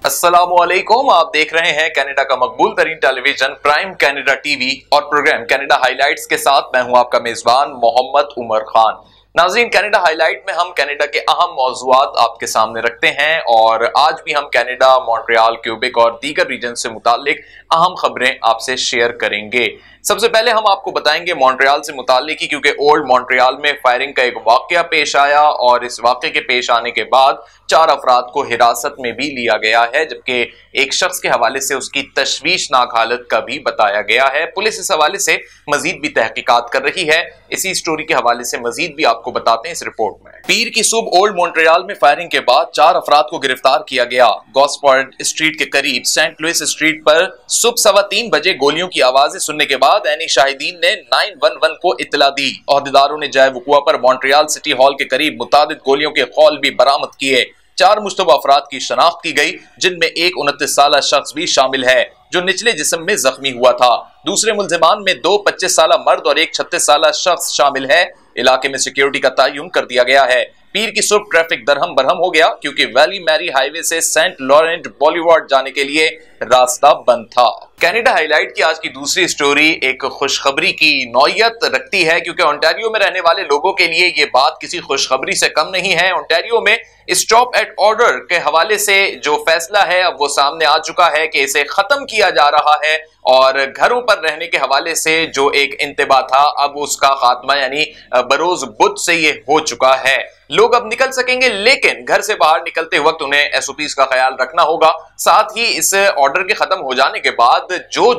अस्सलामुअलैकुम। आप देख रहे हैं कनाडा का मकबूल तरीन टेलीविजन प्राइम कनाडा टीवी और प्रोग्राम कनाडा हाइलाइट्स के साथ मैं हूं आपका मेजबान मोहम्मद उमर खान। नाज़रीन, कनाडा हाइलाइट में हम कनाडा के अहम मौज़ूआत आपके सामने रखते हैं और आज भी हम कनाडा, मॉन्ट्रियल, क्यूबेक और दीगर रीजन से मुतालिक अहम खबरें आपसे शेयर करेंगे। सबसे पहले हम आपको बताएंगे मॉन्ट्रियल से मुतालिक ही, क्योंकि ओल्ड मॉन्ट्रियल में फायरिंग का एक वाकया पेश आया और इस वाकये के पेश आने के बाद 4 अफराद को हिरासत में भी लिया गया है, जबकि एक शख्स के हवाले से उसकी तशवीशनाक हालत का भी बताया गया है। पुलिस इस हवाले से मजीद भी तहकीकात कर रही है। इसी स्टोरी के हवाले से मजीद भी आपको बताते हैं इस रिपोर्ट में। पीर की सुबह ओल्ड मॉन्ट्रियल में फायरिंग के बाद 4 अफराद को गिरफ्तार किया गया। गॉस्फोर्ड स्ट्रीट के करीब सेंट लुइस स्ट्रीट पर सुबह 3:15 बजे गोलियों की आवाजें सुनने के बाद ऐनी शाहिदीन ने 911 को इत्तला दी। ओहदेदारों ने जाए वकुआ पर मॉन्ट्रियल सिटी हॉल के करीब मुतादिद गोलियों के खौल भी बरामद किए। 4 मुश्तबा अफराद की शनाख्त की गई, जिनमें एक 29 साला शख्स भी शामिल है जो निचले जिस्म में जख्मी हुआ था। दूसरे मुल्जिमान में 2 25 साला मर्द और एक 36 साला शख्स शामिल है। इलाके में सिक्योरिटी का तयन कर दिया गया है। पीर की सुबह ट्रैफिक दरहम बरहम हो गया, क्योंकि वैली मैरी हाईवे से सेंट लॉरेंट बॉलीवुड जाने के लिए रास्ता बंद था। कनाडा हाइलाइट की आज की दूसरी स्टोरी एक खुशखबरी की नौयत रखती है, क्योंकि ओंटारियो में रहने वाले लोगों के लिए ये बात किसी खुशखबरी से कम नहीं है। ओंटारियो में स्टॉप एट ऑर्डर के हवाले से जो फैसला है अब वो सामने आ चुका है कि इसे खत्म किया जा रहा है और घरों पर रहने के हवाले से जो एक इंतबा था अब उसका खात्मा यानी बरोज बुध से ये हो चुका है। लोग अब निकल सकेंगे, लेकिन घर से बाहर निकलते वक्त उन्हें एसओपीज का ख्याल रखना होगा। साथ ही इस ऑर्डर के खत्म हो जाने के बाद जो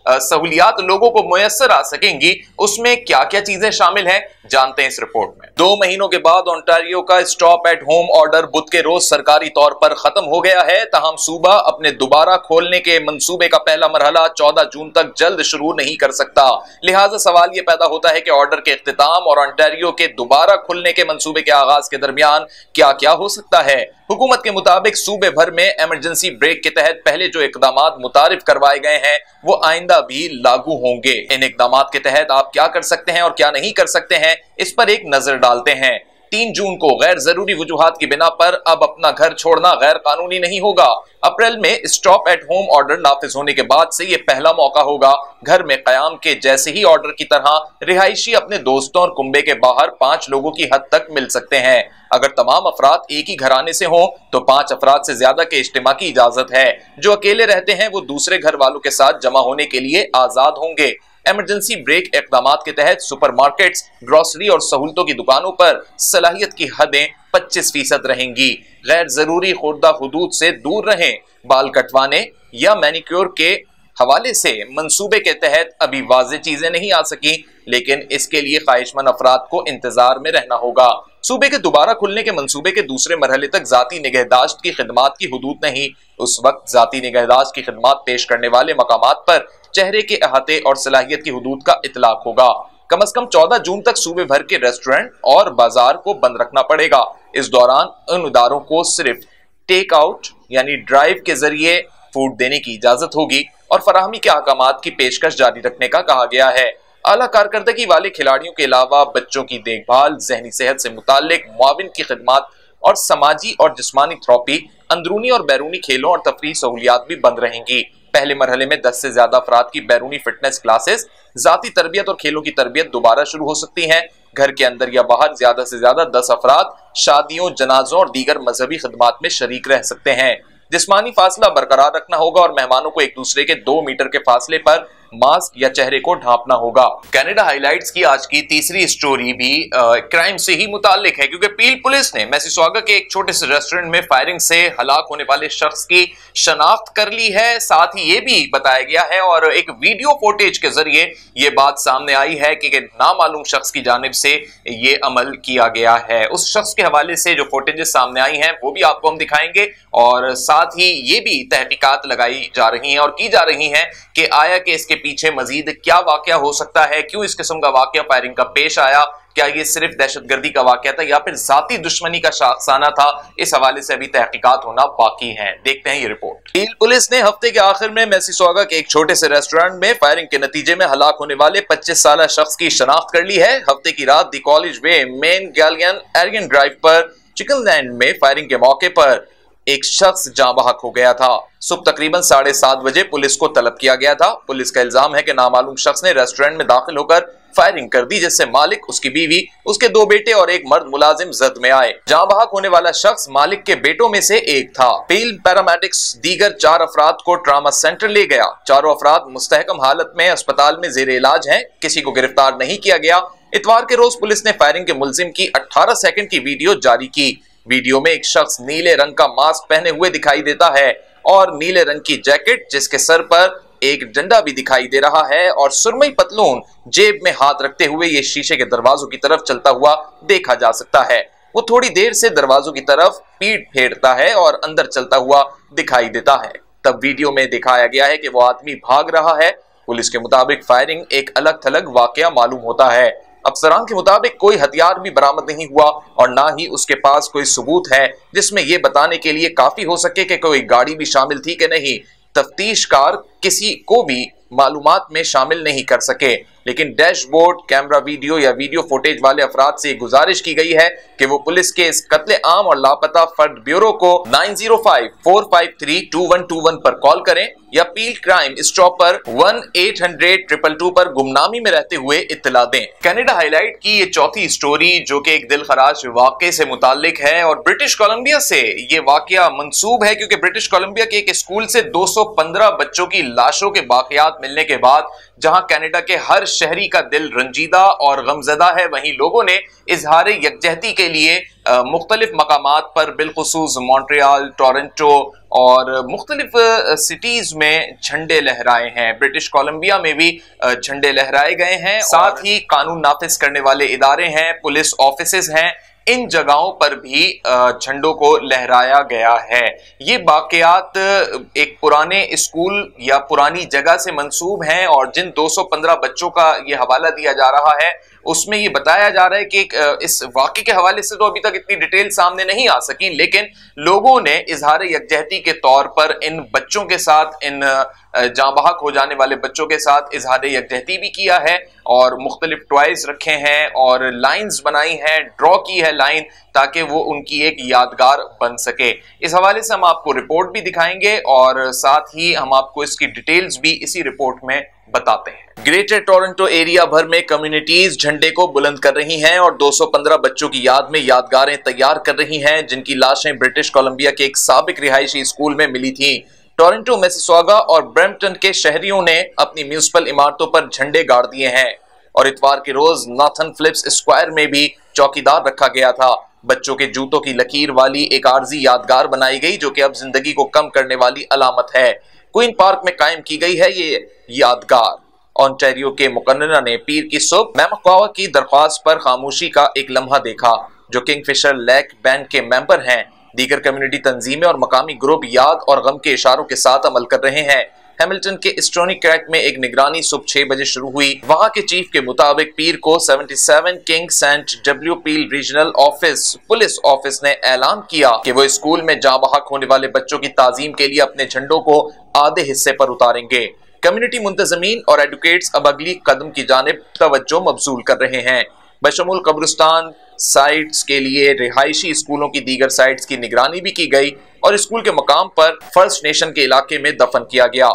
सहूलियात लोगों को मुयस्सर आ सकेंगी उसमें क्या क्या चीजें शामिल हैं जानते हैं इस रिपोर्ट में। 2 महीनों के बाद ओंटारियो का स्टॉप एट होम ऑर्डर बुध के रोज सरकारी तौर पर खत्म हो गया है। तहम सूबा अपने दोबारा खोलने के मंसूबे का पहला मरहला 14 जून तक जल्द शुरू नहीं कर सकता। लिहाजा सवाल यह पैदा होता है कि ऑर्डर के इख्तिताम और ओंटारियो के दोबारा खुलने के मंसूबे के आगाज के दरमियान क्या क्या हो सकता है। हुकूमत के मुताबिक सूबे भर में इमरजेंसी ब्रेक के तहत पहले जो इकदामात मुतारिफ करवाए गए हैं वो आइंदा भी लागू होंगे। इन इकदामात के तहत आप क्या कर सकते हैं और क्या नहीं कर सकते हैं, इस पर एक नजर डालते हैं। 3 जून को गैर जरूरी वजूहात की बिना पर अब अपना घर छोड़ना गैर कानूनी नहीं होगा। अप्रैल में स्टॉप एट होम ऑर्डर नाफिज होने के बाद से यह पहला मौका होगा घर में कयाम के जैसे ही ऑर्डर की तरह रिहायशी अपने दोस्तों और कुंबे के बाहर 5 लोगों की हद तक मिल सकते हैं। अगर तमाम अफराद एक ही घराने से हों तो 5 अफराद से ज्यादा के इज्तिमा की इजाजत है। जो अकेले रहते हैं वो दूसरे घर वालों के साथ जमा होने के लिए आजाद होंगे। इमरजेंसी ब्रेक इक़दामात के तहत सुपरमार्केट्स, ग्रोसरी और सहूलतों की दुकानों पर सलाहियत की हदें 25% रहेंगी। गैर जरूरी खुर्दा हुदूद से दूर रहें। बाल कटवाने या मैनिक्योर के हवाले से मंसूबे के तहत अभी वाज़ेह चीजें नहीं आ सकी, लेकिन इसके लिए ख्वाहिशमंद अफराद को इंतजार में रहना होगा। सूबे के दोबारा खुलने के मंसूबे के दूसरे मरहले तक जाती निगहदाश्त की खिदमात की हुदूद नहीं। उस वक्त जाती निगहदाश्त की खिदमात पेश करने वाले मकामात पर चेहरे के अहाते और सलाहियत की हुदूद का इतलाक होगा। कम अज कम 14 जून तक सूबे भर के रेस्टोरेंट और बाजार को बंद रखना पड़ेगा। इस दौरान उन इदारों को सिर्फ टेक आउट यानी ड्राइव के जरिए फूड देने की इजाजत होगी और फराहमी के अहकामात की पेशकश जारी रखने का कहा गया है। आला कारकर्दगी वाले खिलाड़ियों के अलावा बच्चों की देखभाल, जहनी सेहत से मुतालिक मुआविन की खिदमात और समाजी और जिस्मानी थेरेपी, अंदरूनी और बैरूनी खेलों और तफरीह सहूलियात भी बंद रहेंगी। पहले मरहले में 10 से ज्यादा अफराद की बैरूनी फिटनेस क्लासेस, जाती तरबियत और खेलों की तरबियत दोबारा शुरू हो सकती हैं। घर के अंदर या बाहर ज्यादा से ज्यादा 10 अफराद शादियों, जनाजों और दीगर मजहबी खिदमात में शरीक रह सकते हैं। जिस्मानी फासला बरकरार रखना होगा और मेहमानों को एक दूसरे के 2 मीटर के फासले पर मास्क या चेहरे को ढांपना होगा। कनाडा हाइलाइट्स की आज की तीसरी स्टोरी भी क्राइम से ही मुताल्लिक है, क्योंकि पील पुलिस ने मिसिसागा के एक छोटे से रेस्टोरेंट में फायरिंग से हलाक होने वाले शख्स की शनाख्त कर ली है। साथ ही ये भी बताया गया है और एक वीडियो फुटेज के जरिए ये बात सामने आई है कि नामालूम शख्स की जानिब से ये अमल किया गया है। उस शख्स के हवाले से जो फुटेजेस सामने आई हैं वो भी आपको हम दिखाएंगे और साथ ही ये भी तहकीकात लगाई जा रही हैं और की जा रही हैं कि आया कि इसके पीछे मजीद क्या वाकया हो सकता है, क्यों इस किस्म का वाकया फायरिंग का पेश आया, क्या ये सिर्फ दहशतगर्दी का वाकया था या फिर जाती दुश्मनी का शाखसाना था। इस हवाले से अभी तहकीकात होना बाकी है। देखते हैं ये रिपोर्ट। पील पुलिस ने हफ्ते के आखिर में मिसिसागा के एक छोटे से रेस्टोरेंट में फायरिंग के नतीजे में हलाक होने वाले 25 साला शख्स की शनाख्त कर ली है। हफ्ते की रात दी कॉलेज वे मेन गैलियन एरियन ड्राइव पर चिकन लैंड में फायरिंग के मौके पर एक शख्स जाँ बहक हो गया था। सुबह तकरीबन 7:30 बजे पुलिस को तलब किया गया था। पुलिस का इल्जाम है कि नामालूम शख्स ने रेस्टोरेंट में दाखिल होकर फायरिंग कर दी, जिससे मालिक, उसकी बीवी, उसके 2 बेटे और एक मर्द मुलाजिम जद में आए। जाँ बहक होने वाला शख्स मालिक के बेटों में से एक था। फील्ड पैरामेडिक्स दीगर 4 अफराद को ट्रामा सेंटर ले गया। चारों अफराद मुस्तहकम हालत में अस्पताल में जेर इलाज हैं। किसी को गिरफ्तार नहीं किया गया। इतवार के रोज पुलिस ने फायरिंग के मुलजिम की 18 सेकंड की वीडियो जारी की। वीडियो में एक शख्स नीले रंग का मास्क पहने हुए दिखाई देता है और नीले रंग की जैकेट, जिसके सर पर एक डंडा भी दिखाई दे रहा है, और सुरमई पतलून जेब में हाथ रखते हुए ये शीशे के दरवाजों की तरफ चलता हुआ देखा जा सकता है। वो थोड़ी देर से दरवाजों की तरफ पीठ फेरता है और अंदर चलता हुआ दिखाई देता है। तब वीडियो में दिखाया गया है कि वो आदमी भाग रहा है। पुलिस के मुताबिक फायरिंग एक अलग थलग वाकया मालूम होता है। अफसरान के मुताबिक कोई हथियार भी बरामद नहीं हुआ और ना ही उसके पास कोई सबूत है जिसमें यह बताने के लिए काफी हो सके कि कोई गाड़ी भी शामिल थी कि नहीं। तफ्तीशकार किसी को भी मालूमात में शामिल नहीं कर सके, लेकिन डैशबोर्ड, कैमरा वीडियो या वीडियो फुटेज वाले अफराद से गुजारिश की गई है कि वो पुलिस के इस कत्ले आम और लापता फर्द ब्यूरो को 9054532121 पर कॉल करें या पील क्राइम स्टॉप पर 1-800-222 पर गुमनामी में रहते हुए इत्तला दें। कनाडा हाईलाइट की ये चौथी स्टोरी, जो कि एक दिलखराश वाक़े से मुताल्लिक है और ब्रिटिश कोलंबिया से ये वाकया मंसूब है, क्योंकि ब्रिटिश कोलंबिया के एक स्कूल से 215 बच्चों की लाशों के बाकियात मिलने के बाद जहां कनाडा के हर शहरी का दिल रंजीदा और गमजदा है, वहीं लोगों ने इजहार यकजहती के लिए मुख्तलिफ मकामात पर, बिलखुसूस मॉन्ट्रियल, टोरंटो और मुख्तलिफ सिटीज में झंडे लहराए हैं। ब्रिटिश कोलंबिया में भी झंडे लहराए गए हैं। साथ ही कानून नाफिज करने वाले इदारे हैं, पुलिस ऑफिसेज हैं, इन जगहों पर भी झंडों को लहराया गया है। ये वाकयात एक पुराने स्कूल या पुरानी जगह से मंसूब हैं और जिन 215 बच्चों का ये हवाला दिया जा रहा है उसमें ये बताया जा रहा है कि इस वाकये के हवाले से तो अभी तक इतनी डिटेल सामने नहीं आ सकी, लेकिन लोगों ने इजहार यकजहती के तौर पर इन बच्चों के साथ, इन जाँ बहक हो जाने वाले बच्चों के साथ इजहार यकजहती भी किया है और मुख्तलिफ टॉयज रखे हैं और लाइन्स बनाई हैं, ड्रॉ की है लाइन, ताकि वो उनकी एक यादगार बन सके। इस हवाले से हम आपको रिपोर्ट भी दिखाएंगे और साथ ही हम आपको इसकी डिटेल्स भी इसी रिपोर्ट में बताते हैं। ग्रेटर टोरंटो एरिया भर में कम्युनिटीज झंडे को बुलंद कर रही हैं और 215 बच्चों की याद में यादगारें तैयार कर रही हैं, जिनकी लाशें ब्रिटिश कोलंबिया के एक साबिक रिहायशी स्कूल में मिली थी। टोरंटो, मिसिसॉगा और ब्रैम्पटन के शहरियों ने अपनी म्यूनिसिपल इमारतों पर झंडे गाड़ दिए हैं और इतवार के रोज नाथन फिलिप्स स्क्वायर में भी चौकीदार रखा गया था। बच्चों के जूतों की लकीर वाली एक आर्जी यादगार बनाई गई, जो कि अब जिंदगी को कम करने वाली अलामत है। क्वीन पार्क में कायम की गई है ये यादगार। ओंटारियो के मुकन्नरा ने पीर की सुबह मैमक्वावा की दरख्वास्त पर खामोशी का एक लम्हा देखा, जो किंगफिशर लेक बैंड के मेंबर हैं। दीगर कम्युनिटी तंजीमें और मकामी ग्रुप याद और गम के इशारों के साथ अमल कर रहे हैं। हैमिल्टन के स्टोनी क्रैक में एक निगरानी सुबह 6 बजे शुरू हुई। वहां के चीफ के मुताबिक पीर को 77 किंग सेंट डब्ल्यू पील रीजनल ऑफिस पुलिस ऑफिस ने ऐलान किया कि वो स्कूल में जाँ बहक होने वाले बच्चों की ताजीम के लिए अपने झंडों को आधे हिस्से पर उतारेंगे। कम्युनिटी मुंतजमीन और एडवोकेट्स अब अगली कदम की जानिब तवज्जो मबजूल कर रहे हैं। बशमूल कब्रिस्तान साइट्स के लिए रिहायशी स्कूलों की दीगर साइट्स की निगरानी भी की गई और स्कूल के मकाम पर फर्स्ट नेशन के इलाके में दफन किया गया।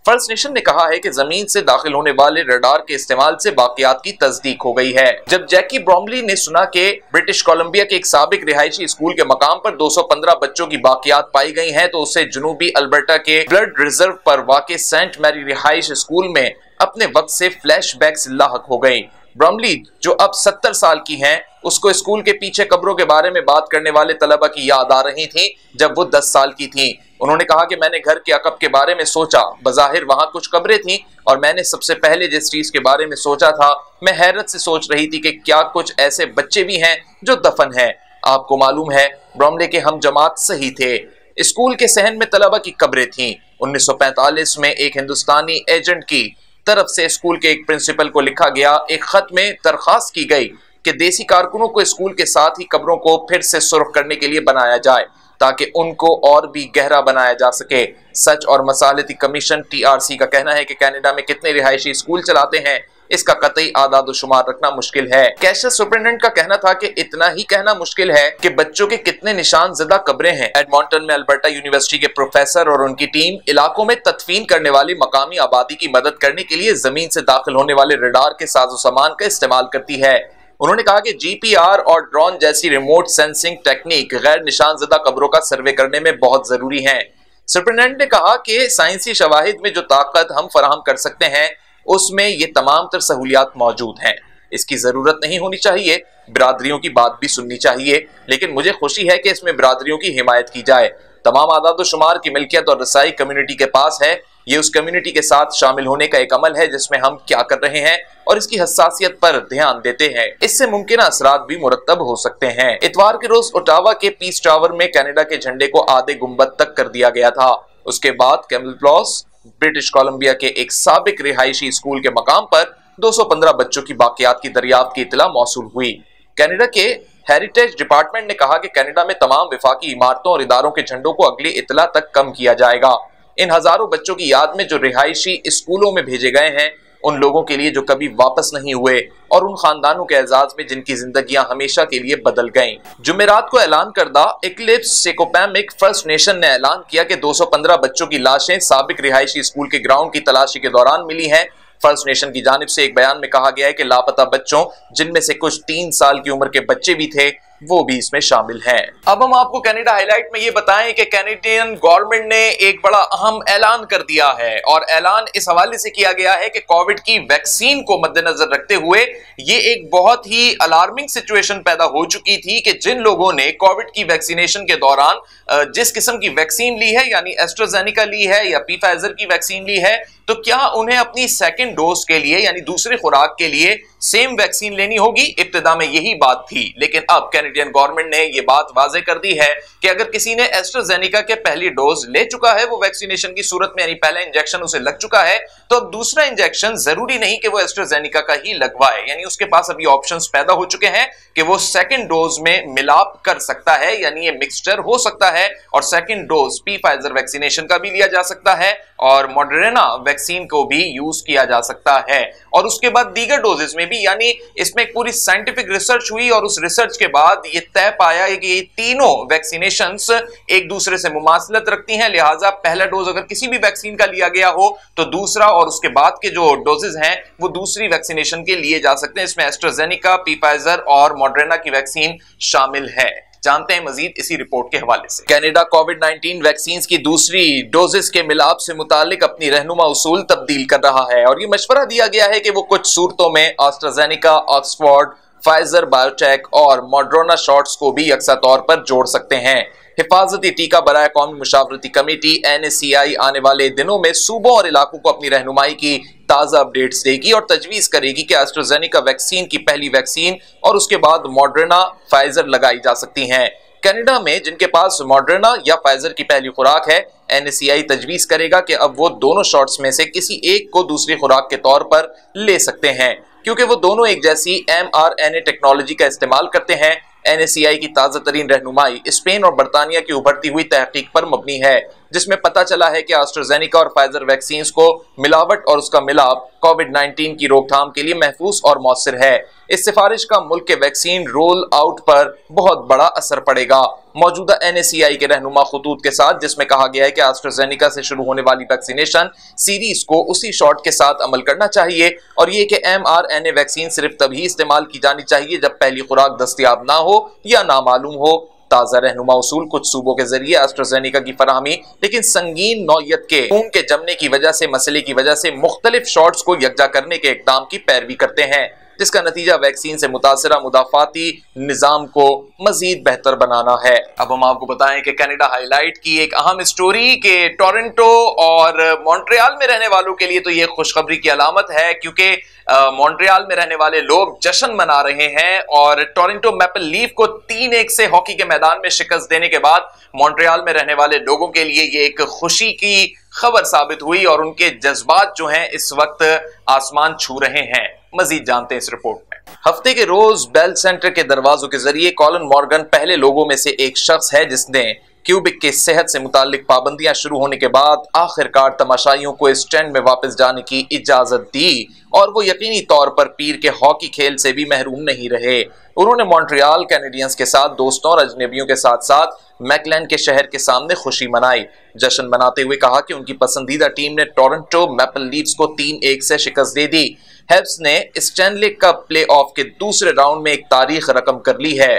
फर्स्ट नेशन ने कहा है कि जमीन से दाखिल होने वाले रडार के इस्तेमाल से वाकयात की तस्दीक हो गई है। जब जैकी ब्रॉमली ने सुना कि ब्रिटिश कोलंबिया के एक साबिक रिहायशी स्कूल के मकाम पर 215 बच्चों की बाकियात पाई गई हैं, तो उसे जनूबी अल्बर्टा के ब्लड रिजर्व पर वाक़ सेंट मैरी रिहाइश स्कूल में अपने वक्त से फ्लैशबैक्स लाहक हो गई। ब्रॉमली, जो अब 70 साल की हैं, उसको स्कूल के पीछे कब्रों के बारे में बात करने वाले तलबा की याद आ रही थी जब वो 10 साल की थी। उन्होंने कहा कि मैंने घर के अकब के बारे में सोचा। बज़ाहिर वहां कुछ कब्रें थीं और मैंने सबसे पहले जिस चीज के बारे में सोचा था, मैं हैरत से सोच रही थी कि क्या कुछ ऐसे बच्चे भी हैं जो दफन हैं। आपको मालूम है, ब्रॉमले के हम जमात सही थे। स्कूल के सहन में तलबा की कब्रें थीं। 1945 में एक हिंदुस्तानी एजेंट की तरफ से स्कूल के एक प्रिंसिपल को लिखा गया एक खत में दरखास्त की गई कि देसी कारकुनों को स्कूल के साथ ही कब्रों को फिर से सुर्ख करने के लिए बनाया जाए ताकि उनको और भी गहरा बनाया जा सके। सच और मसालती कमीशन TRC का कहना है कि कनाडा में कितने रिहायशी स्कूल चलाते हैं इसका कतई आदाद शुमार रखना मुश्किल है। कैशियस सुपरिटेंडेंट का कहना था कि इतना ही कहना मुश्किल है कि बच्चों के कितने निशान ज़दा कब्रें हैं। एडमॉन्टन में अल्बर्टा यूनिवर्सिटी के प्रोफेसर और उनकी टीम इलाकों में तदफीन करने वाली मकामी आबादी की मदद करने के लिए जमीन से दाखिल होने वाले रडार के साजो सामान का इस्तेमाल करती है। उन्होंने कहा कि जीपीआर और ड्रोन जैसी रिमोट सेंसिंग टेक्निक गैर निशानज़दा कब्रों का सर्वे करने में बहुत जरूरी है। सुपरिटेंडेंट ने कहा कि साइंसी शवाहिद में जो ताकत हम फराहम कर सकते हैं उसमें ये तमाम तर सहूलियात मौजूद हैं। इसकी जरूरत नहीं होनी चाहिए, बिरादरियों की बात भी सुननी चाहिए, लेकिन मुझे खुशी है कि इसमें बिरादरियों की हिमायत की जाए। तमाम आदाद शुमार की मिल्कियत और रसाई कम्युनिटी के पास है। ये उस कम्युनिटी के साथ शामिल होने का एक अमल है जिसमें हम क्या कर रहे हैं और इसकी हसासियत पर ध्यान देते हैं। इससे मुमकिन असरात भी मुरतब हो सकते हैं। इतवार के रोज ओटावा के पीस टावर में कनाडा के झंडे को आधे गुंबद तक कर दिया गया था। उसके बाद कैम्पबेल, ब्रिटिश कोलंबिया के एक साबिक रिहायशी स्कूल के मकाम पर 215 बच्चों की बाकियात की दरियाफ्त की इतला मौसूल हुई। कनाडा के हेरिटेज डिपार्टमेंट ने कहा कि कनाडा में तमाम विफाकी इमारतों और इदारों के झंडों को अगली इतला तक कम किया जाएगा। इन हजारों बच्चों की याद में जो रिहायशी स्कूलों में भेजे गए हैं, उन लोगों के लिए जो कभी वापस नहीं हुए और उन खानदानों के एजाज में जिनकी जिंदगियां हमेशा के लिए बदल गईं। जुमेरात को ऐलान करदा इक्लिप्स सेकोपैमिक फर्स्ट नेशन ने ऐलान किया कि 215 बच्चों की लाशें साबिक रिहायशी स्कूल के ग्राउंड की तलाशी के दौरान मिली हैं। फर्स्ट नेशन की जानिब से एक बयान में कहा गया है कि लापता बच्चों, जिनमें से कुछ 3 साल की उम्र के बच्चे भी थे, वो भी इसमें शामिल हैं। अब हम आपको कनाडा हाईलाइट में ये बताएं कि कैनेडियन गवर्नमेंट ने एक बड़ा अहम ऐलान कर दिया है और ऐलान इस हवाले से किया गया है कि कोविड की वैक्सीन को मद्देनजर रखते हुए ये एक बहुत ही अलार्मिंग सिचुएशन पैदा हो चुकी थी कि जिन लोगों ने कोविड की वैक्सीनेशन के दौरान जिस किस्म की वैक्सीन ली है, यानी एस्ट्राजेनेका ली है या फाइजर की वैक्सीन ली है, तो क्या उन्हें अपनी सेकेंड डोज के लिए यानी दूसरी खुराक के लिए सेम वैक्सीन लेनी होगी। इब्तिदा में यही बात थी, लेकिन अब कैनेडियन गवर्नमेंट ने यह बात वाजे कर दी है कि अगर किसी ने एस्ट्राजेनेका के पहली डोज ले चुका है, वो वैक्सीनेशन की सूरत में यानी पहला इंजेक्शन उसे लग चुका है, तो अब दूसरा इंजेक्शन जरूरी नहीं कि वो एस्ट्राजेनेका का ही लगवाए, यानी उसके पास अभी ऑप्शंस पैदा हो चुके हैं कि वो सेकेंड डोज में मिलाप कर सकता है, यानी ये मिक्सचर हो सकता है और सेकेंड डोज फाइजर वैक्सीनेशन का भी लिया जा सकता है और मॉडर्ना वैक्सीन को भी यूज किया जा सकता है और उसके बाद दीगर डोजेस में भी, यानी इसमें एक पूरी साइंटिफिक रिसर्च हुई और उस रिसर्च के बाद ये तय पाया कि ये तीनों वैक्सीनेशंस एक दूसरे से मुमासलत रखती हैं। लिहाजा पहला डोज अगर किसी भी वैक्सीन का लिया गया हो तो दूसरा और उसके बाद के जो डोजेस हैं वो दूसरी वैक्सीनेशन के लिए जा सकते हैं। इसमें एस्ट्राजेनेका, फाइजर और मॉडर्ना की वैक्सीन शामिल है। जानते हैं मजीद इसी रिपोर्ट के हवाले से। कनाडा कोविड-19 वैक्सीन की दूसरी डोजेस के मिलाप से मुतालिक अपनी रहनुमा उसूल तब्दील कर रहा है और ये मशवरा दिया गया है कि वो कुछ सूरतों में एस्ट्राजेनेका, ऑक्सफोर्ड, फाइजर बायोटेक और मॉडर्ना शॉट्स को भी यकसा तौर पर जोड़ सकते हैं। हिफाजती टीका बराए कौमी मुशावरती कमेटी NACI आने वाले दिनों में सूबों और इलाकों को अपनी रहनुमाई की ताज़ा अपडेट्स देगी और तजवीज़ करेगी कि एस्ट्राजेनेका वैक्सीन की पहली वैक्सीन और उसके बाद मॉडर्ना, फाइजर लगाई जा सकती हैं। कनाडा में जिनके पास मॉडर्ना या फाइजर की पहली खुराक है, NACI तजवीज़ करेगा कि अब वो दोनों शॉट्स में से किसी एक को दूसरी खुराक के तौर पर ले सकते हैं, क्योंकि वो दोनों एक जैसी mRNA टेक्नोलॉजी का इस्तेमाल करते हैं। NACI की ताज़ा तरीन रहनुमाई स्पेन और बरतानिया की उभरती हुई तहकीक पर मबनी है, जिसमें पता चला है कि एस्ट्राजेनेका और फाइजर वैक्सीन को मिलावट और उसका मिलाप कोविड-19 की रोकथाम के लिए महफूज और मौसर है। इस सिफारिश का मुल्क के वैक्सीन रोल आउट पर बहुत बड़ा असर पड़ेगा। मौजूदा NACI के रहनुमा खतूत के साथ, जिसमें कहा गया है कि एस्ट्राजेनेका से शुरू होने वाली वैक्सीनेशन सीरीज को उसी शॉट के साथ अमल करना चाहिए और ये कि mRNA वैक्सीन सिर्फ तभी इस्तेमाल की जानी चाहिए जब पहली खुराक दस्तयाब ना हो या नामालूम हो। ताज़ा रहनुमा उसूल कुछ सूबों के जरिए एस्ट्राजेनेका की फराहमी, लेकिन संगीन नौयत के खून के जमने की वजह से मसले की वजह से मुख्तलिफ शॉट्स को यकजा करने के इक़दाम की पैरवी करते हैं, जिसका नतीजा वैक्सीन से मुतासरा मुदाफाती निज़ाम को मजीद बेहतर बनाना है। अब हम आपको बताएं कि कनाडा हाईलाइट की एक अहम स्टोरी के टोरंटो और मॉन्ट्रियल में रहने वालों के लिए तो ये खुशखबरी की अलामत है, क्योंकि मॉन्ट्रियल में रहने वाले लोग जश्न मना रहे हैं और टोरंटो मैपल लीफ को 3-1 से हॉकी के मैदान में शिकस्त देने के बाद मॉन्ट्रियल में रहने वाले लोगों के लिए ये एक खुशी की खबर साबित हुई और उनके जज्बात जो हैं इस वक्त आसमान छू रहे हैं। मजीद जानते हैं इस रिपोर्ट में। हफ्ते के रोज बेल सेंटर के दरवाजों के जरिए कॉलिन मॉर्गन पहले लोगों में से एक शख्स है जिसने क्यूबिक के सेहत से मुताल्लिक पाबंदियां शुरू होने के बाद आखिरकार तमाशाइयों को स्टैंड में वापस जाने की इजाजत दी और वो यकीनी तौर पर पीर के हॉकी खेल से भी महरूम नहीं रहे। उन्होंने मॉन्ट्रियल कैनेडियंस के साथ दोस्तों और अजनबियों के साथ साथ मैकलैंड के शहर के सामने खुशी मनाई। जश्न मनाते हुए कहा कि उनकी पसंदीदा टीम ने टोरंटो मैपल लीफ्स को 3-1 से शिकस्त दे दी। हेब्स ने स्टैनले कप प्लेऑफ के दूसरे राउंड में एक तारीख रकम कर ली है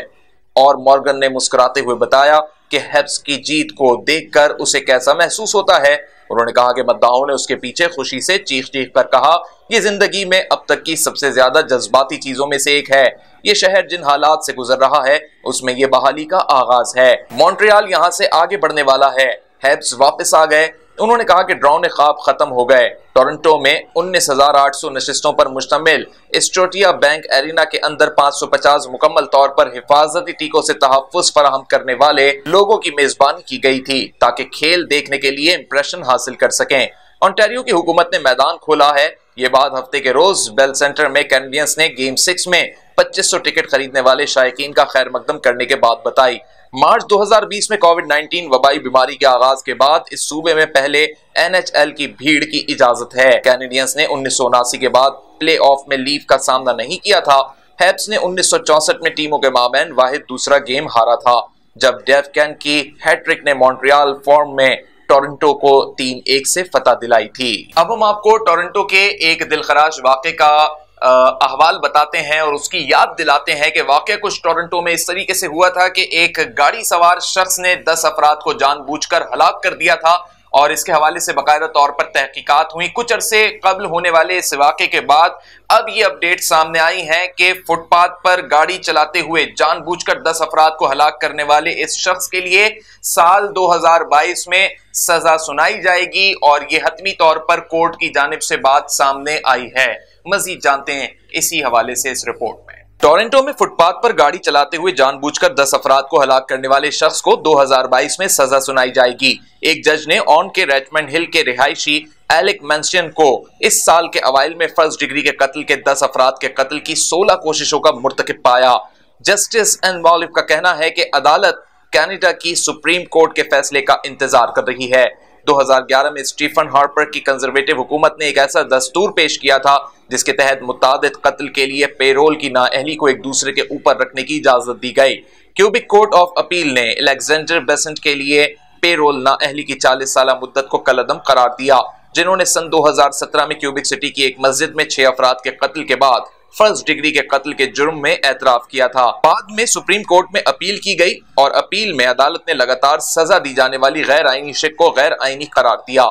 और मॉर्गन ने मुस्कुराते हुए बताया कि हेब्स की जीत को देखकर उसे कैसा महसूस होता है। उन्होंने कहा कि मद्दाहों ने उसके पीछे खुशी से चीख चीख कर कहा, ये जिंदगी में अब तक की सबसे ज्यादा जज्बाती चीजों में से एक है। ये शहर जिन हालात से गुजर रहा है उसमें ये बहाली का आगाज है। मॉन्ट्रियल यहां से आगे बढ़ने वाला है। हेब्स वापस आ गए। उन्होंने कहा कि डरावने ख्वाब खत्म हो गए। टोरंटो में 19,800 नशिस्तों पर मुश्तमिल स्कोटिया बैंक एरिना के अंदर 550 मुकम्मल तौर पर हिफाजती टीकों से तहफ़्फ़ुज़ फराहम करने वाले लोगों की मेजबानी की गई थी ताकि खेल देखने के लिए इंप्रेशन हासिल कर सकें। ओंटारियो की हुकूमत ने मैदान खोला है। ये बात हफ्ते के रोज बेल सेंटर में कैनेडियंस ने गेम 6 में 2500 टिकट खरीदने वाले शायकीन का खैर मकदम करने के बाद बताई। मार्च 2020 में कोविड-19 वबाई बीमारी के आगाज के बाद इस सूबे में पहले NHL की भीड़ की इजाजत है। कैनेडियंस ने 1979 के बाद प्ले ऑफ में लीव का सामना नहीं किया था। हेब्स ने 1964 में टीमों के माबैन वाहिद दूसरा गेम हारा था जब डेव कैन की हैट्रिक ने मॉन्ट्रियल फॉर्म में टोरंटो को 3-1 से फतह दिलाई थी। अब हम आपको टोरंटो के एक दिलखराश वाक़े का अहवाल बताते हैं और उसकी याद दिलाते हैं कि वाकया कुछ टोरंटो में इस तरीके से हुआ था कि एक गाड़ी सवार शख्स ने 10 अफराद को जानबूझकर हलाक कर दिया था और इसके हवाले से बाकायदा तौर पर तहकीकात हुई। कुछ अरसे कब्ल होने वाले इस वाक़े के बाद अब ये अपडेट सामने आई है कि फुटपाथ पर गाड़ी चलाते हुए जानबूझकर 10 अफराद को हलाक करने वाले इस शख्स के लिए साल 2022 में सजा सुनाई जाएगी और ये हतमी तौर पर कोर्ट की जानिब से बात सामने आई है। मजीद जानते हैं इसी हवाले से इस रिपोर्ट में। टोरंटो में फुटपाथ पर गाड़ी चलाते हुए जानबूझकर 10 अफराद को हलाक करने वाले शख्स को 2022 में सजा सुनाई जाएगी। एक जज ने ऑन के रेचमंड हिल के रिहायशी एलेक मैंशन को इस साल के अवाइल में फर्स्ट डिग्री के कत्ल के 10 अफराद के कत्ल की 16 कोशिशों का मुर्तकिब पाया। जस्टिस एन वॉलिफ का कहना है कि अदालत कनाडा की सुप्रीम कोर्ट के फैसले का इंतजार कर रही है। 2011 में स्टीफन हार्पर की कंजर्वेटिव हुकूमत ने एक ऐसा दस्तूर पेश किया था जिसके तहत मुतादिद कत्ल के लिए पेरोल की नाअहली को एक दूसरे के ऊपर रखने की इजाजत दी गई। क्यूबिक कोर्ट ऑफ अपील ने अलेक्जेंडर बेसेंट के लिए पेरोल नाअहली की 40 साल मुद्दत को कलअदम करार दिया, जिन्होंने सन 2017 में क्यूबिक सिटी की एक मस्जिद में 6 अफराद के कत्ल के बाद फर्स्ट डिग्री के कत्ल के जुर्म में एतराफ किया था। बाद में सुप्रीम कोर्ट में अपील की गई और अपील में अदालत ने लगातार सजा दी जाने वाली गैर आईनी शिक को गैर आईनी करार दिया।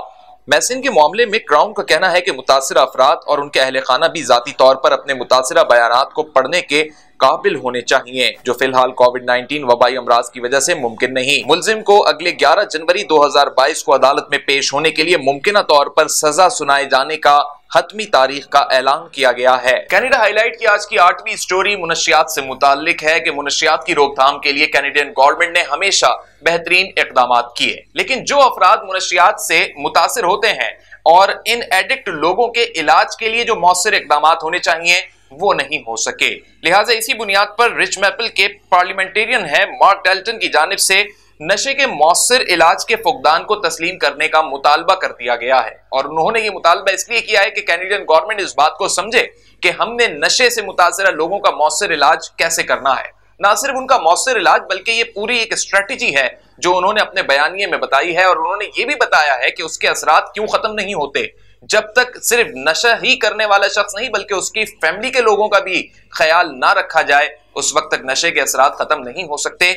मैसिन के मामले में क्राउन का कहना है कि मुतासिरा अफराद और उनके अहले खाना भी जाती तौर पर अपने मुतासिरा बयानात को पढ़ने के काबिल होने चाहिए, जो फिलहाल कोविड-19 वबाई अमराज की वजह से मुमकिन नहीं। मुलजिम को अगले 11 जनवरी 2022 को अदालत में पेश होने के लिए मुमकिना तौर पर सजा सुनाए जाने का हतमी तारीख का ऐलान किया गया है। कनाडा हाईलाइट की आज की 8वीं स्टोरी मुनशियात से मुताल्लिक है कि मुनशियात की रोकथाम के लिए कैनेडियन गवर्नमेंट ने हमेशा बेहतरीन इकदामात किए, लेकिन जो अफराद मुनशियात से मुतासिर होते हैं और इन एडिक्ट लोगों के इलाज के लिए जो मौसर इकदामात होने चाहिए वो नहीं हो सके। लिहाजा इसी बुनियाद पर रिच मैपल के पार्लियामेंटेरियन है मार्क डेल्टन की जानिब से नशे के मौसर इलाज के फुकदान को तस्लीम करने का मुतालबा कर दिया गया है और उन्होंने ये मुतालबा इसलिए किया है कि कैनेडियन गवर्नमेंट इस बात को समझे कि हमने नशे से मुतासरा लोगों का मौसर इलाज कैसे करना है। ना सिर्फ उनका मौसर इलाज बल्कि ये पूरी एक स्ट्रेटेजी है जो उन्होंने अपने बयानिए में बताई है और उन्होंने ये भी बताया है कि उसके असरात क्यों खत्म नहीं होते जब तक सिर्फ नशा ही करने वाला शख्स नहीं बल्कि उसकी फैमिली के लोगों का भी ख्याल ना रखा जाए, उस वक्त तक नशे के असरात खत्म नहीं हो सकते।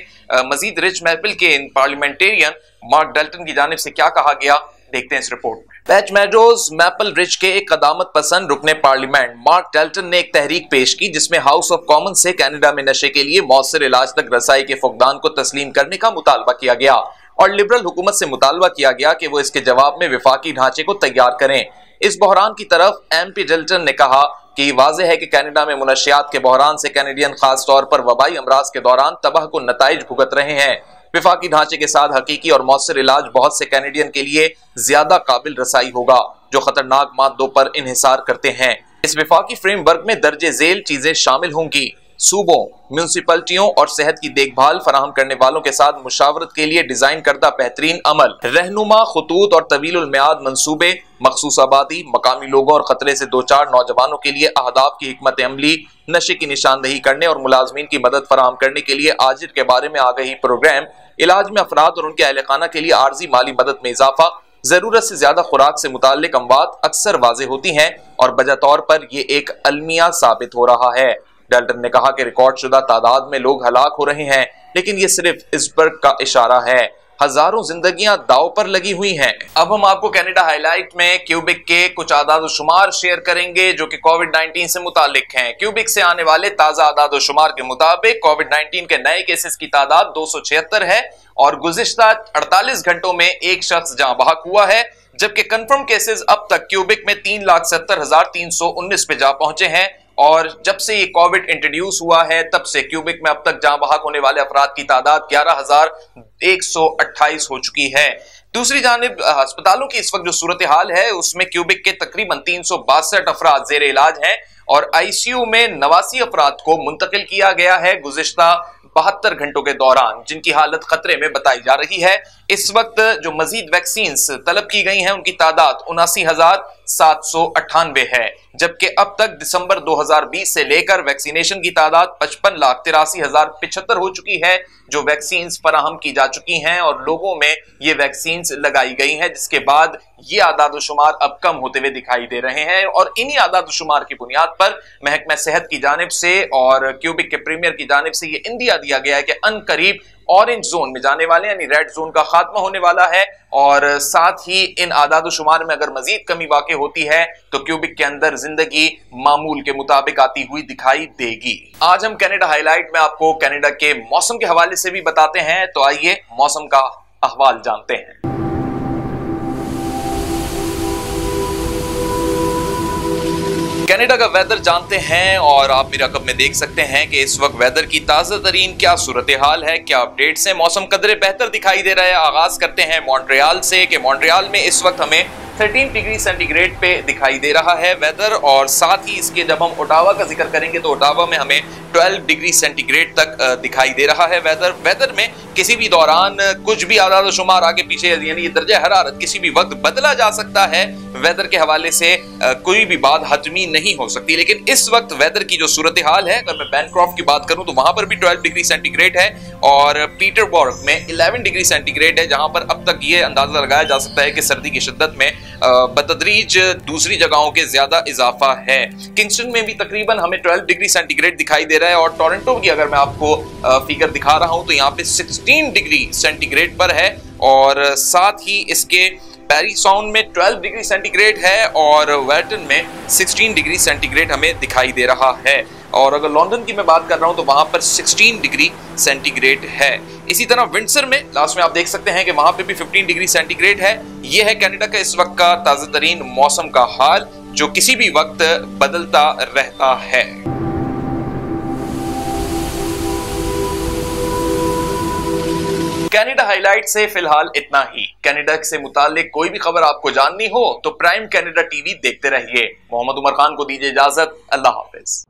मजीद रिच मैपल के इन पार्लियामेंटेरियन मार्क डेल्टन की जानिब से क्या कहा गया, देखते हैं इस रिपोर्ट में। पैच मैडोज मैपल रिच के एक कदामत पसंद रुकने पार्लियामेंट मार्क डेल्टन ने एक तहरीक पेश की जिसमें हाउस ऑफ कॉमन से कनाडा में नशे के लिए मौसर इलाज तक रसाई के फुकदान को तस्लीम करने का मुतालबा किया गया और लिबरल हुकूमत से मुतालबा किया गया कि वो इसके जवाब में विफाकी ढांचे को तैयार करें। इस बहरान की तरफ एमपी डेल्टन ने कहा कि वाज़ेह है कि कनाडा में मुनशियात के बहरान से कैनेडियन खास तौर पर वबाई अमराज के दौरान तबाह को नताइज भुगत रहे हैं। विफाकी ढांचे के साथ हकीकी और मौसर इलाज बहुत से कैनेडियन के लिए ज्यादा काबिल रसाई होगा जो खतरनाक मादों पर इन्हिसार करते हैं। इस विफाकी फ्रेमवर्क में दर्जे झेल चीजें शामिल होंगी। सूबों, म्यूनिसिपैलिटियों और सेहत की देखभाल फराहम करने वालों के साथ मुशावरत के लिए डिजाइन करदा बेहतरीन अमल, रहनुमा खतूत और तवीलुल मियाद मंसूबे, मखसूस आबादी, मकामी लोगों और खतरे से दो चार नौजवानों के लिए अहदाफ की हिकमत अमली, नशे की निशानदही करने और मुलाजमीन की मदद फराहम करने के लिए आजिर के बारे में आगाही प्रोग्राम, इलाज में अफराद और उनके अहल खाना के लिए आर्जी माली मदद में इजाफा, जरूरत से ज्यादा खुराक से मुताल्लिक अमवात अक्सर वाजे होती हैं और बजा तौर पर ये एक अलमिया साबित हो रहा है। डाल्टन ने कहा कि रिकॉर्ड शुदा तादाद में लोग हलाक हो रहे हैं, लेकिन ये सिर्फ इस्बर्ग का इशारा है। हजारों जिंदगियां दाव पर लगी हुई हैं। अब हम आपको कनाडा हाईलाइट में क्यूबिक के कुछ आदाद शुमार शेयर करेंगे जो कि कोविड-19 से मुतालिक हैं। क्यूबिक से आने वाले ताजा आदाद शुमार के मुताबिक कोविड-19 के नए केसेस की तादाद 276 है और गुज़िश्ता 48 घंटों में एक शख्स जहां बहक हुआ है, जबकि कंफर्म केसेस अब तक क्यूबिक में 3,70,319 पे जा पहुंचे हैं। और जब से ये कोविड इंट्रोड्यूस हुआ है तब से क्यूबिक में अब तक जहां बहक होने वाले अफराद की तादाद 11,128 हो चुकी है। दूसरी जानिब अस्पतालों की इस वक्त जो सूरत हाल है उसमें क्यूबिक के तकरीबन 362 अफराद जेर इलाज हैं और आईसीयू में 89 अफराद को मुंतकिल किया गया है गुज़िश्ता 72 घंटों के दौरान, जिनकी हालत खतरे में बताई जा रही है। इस वक्त जो मजीद वैक्सीन्स तलब की गई हैं उनकी तादाद 79,798 है, जबकि अब तक दिसंबर 2020 से लेकर वैक्सीनेशन की तादाद 55,83,075 हो चुकी है, जो वैक्सीन्स फराहम की जा चुकी हैं और लोगों में ये वैक्सीन्स लगाई गई हैं, जिसके बाद ये आदाद शुमार अब कम होते हुए दिखाई दे रहे हैं। और इन्हीं आदाद शुमार की बुनियाद पर महकमा सेहत की जानिब से और क्यूबिक के प्रीमियर की जानिब से ये इंदिया दिया गया है कि अन करीब ऑरेंज जोन में जाने वाले यानी रेड जोन का खात्मा होने वाला है और साथ ही इन आदाद शुमार में अगर मजीद कमी वाक़ई होती है तो क्यूबिक के अंदर जिंदगी मामूल के मुताबिक आती हुई दिखाई देगी। आज हम कनाडा हाईलाइट में आपको कनाडा के मौसम के हवाले से भी बताते हैं, तो आइए मौसम का अहवाल जानते हैं। कनाडा का वेदर जानते हैं और आप मेरे रकम में देख सकते हैं कि इस वक्त वेदर की ताज़ा तरीन क्या सूरत हाल है, क्या अपडेट्स हैं। मौसम कदरे बेहतर दिखाई दे रहा है। आगाज करते हैं मॉन्ट्रियल से कि मॉन्ट्रियल में इस वक्त हमें 13 डिग्री सेंटीग्रेड पे दिखाई दे रहा है वेदर, और साथ ही इसके जब हम ओटावा का जिक्र करेंगे तो ओटावा में हमें 12 डिग्री सेंटीग्रेड तक दिखाई दे रहा है वेदर में किसी भी दौरान कुछ भी आदाद शुमार आगे पीछे यानी ये दर्जा हरारत किसी भी वक्त बदला जा सकता है। वेदर के हवाले से कोई भी बात हतमी नहीं हो सकती, लेकिन इस वक्त वेदर की जो सूरत हाल है, अगर मैं बैनक्रॉफ्ट की बात करूं तो वहां पर भी 12 डिग्री सेंटीग्रेड है और पीटरबर्ग में 11 डिग्री सेंटीग्रेड है, जहां पर अब तक ये अंदाजा लगाया जा सकता है कि सर्दी की शिद्दत में बतदरीज दूसरी जगहों के ज्यादा इजाफा है। किंगस्टन में भी तकरीबन हमें 12 डिग्री सेंटीग्रेड दिखाई दे रहा है और टोरंटो की अगर मैं आपको फिगर दिखा रहा हूं तो यहाँ पे 16 डिग्री सेंटीग्रेड पर है और साथ ही इसके पैरी साउंड में 12 डिग्री सेंटीग्रेड है और वेल्टन में 16 डिग्री सेंटीग्रेड हमें दिखाई दे रहा है। और अगर लंदन की मैं बात कर रहा हूं तो वहां पर 16 डिग्री सेंटीग्रेड है। इसी तरह विंडसर में लास्ट में आप देख सकते हैं कि वहां पे भी 15 डिग्री सेंटीग्रेड है। यह है कनाडा का इस वक्त का ताज़ा तरीन मौसम का हाल, जो किसी भी वक्त बदलता रहता है। कनाडा हाईलाइट से फिलहाल इतना ही। कनाडा से मुतालिक कोई भी खबर आपको जाननी हो तो प्राइम कनाडा टीवी देखते रहिए। मोहम्मद उमर खान को दीजिए इजाजत। अल्लाह हाफिज।